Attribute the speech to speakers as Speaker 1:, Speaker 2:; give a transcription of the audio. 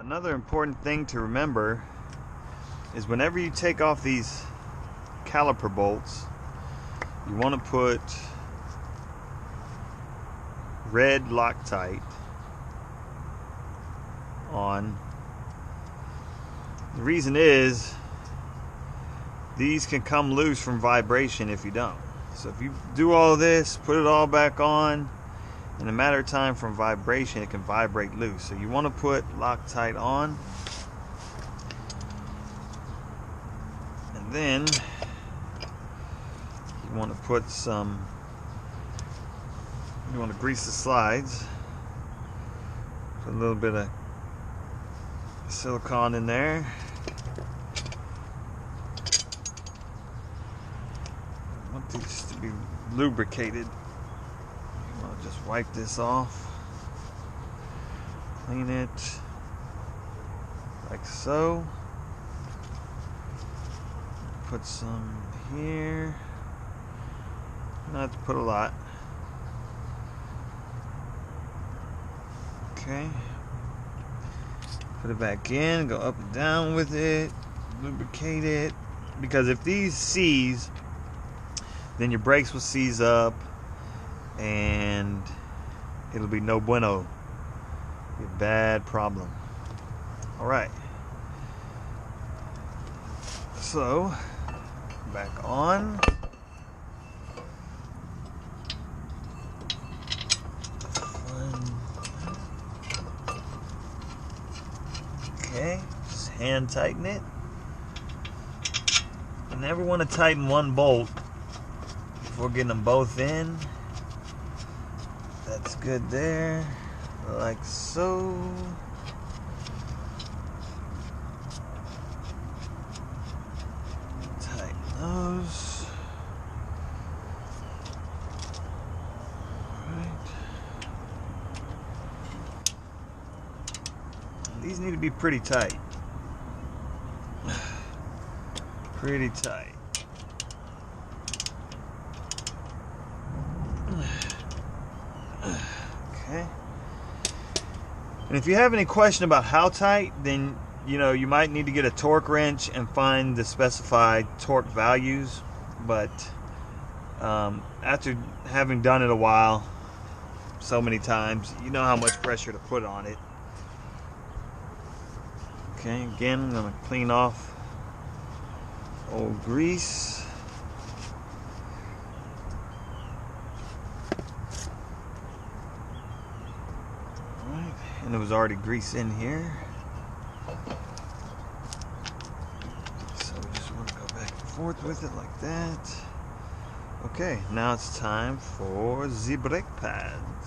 Speaker 1: Another important thing to remember is whenever you take off these caliper bolts, you want to put red Loctite on. The reason is these can come loose from vibration if you don't. So if you do all this, put it all back on, in a matter of time from vibration it can vibrate loose. So you want to put Loctite on, and then you want to put some, you want to grease the slides, put a little bit of silicone in there. I want these to be lubricated. You want to just wipe this off, clean it like so. Put some here. You don't have to put a lot. Okay. Put it back in, go up and down with it, lubricate it. Because if these seize, then your brakes will seize up and it'll be no bueno. Be a bad problem. Alright. So, back on. Okay, just hand tighten it. You never want to tighten one bolt before getting them both in. That's good there, like so. Tighten those. These need to be pretty tight. Pretty tight. Okay. And if you have any question about how tight, then you might need to get a torque wrench and find the specified torque values. But after having done it a while, so many times, you know how much pressure to put on it. Okay, again, I'm going to clean off old grease. Alright, and there was already grease in here. So we just want to go back and forth with it like that. Okay, now it's time for the brake pads.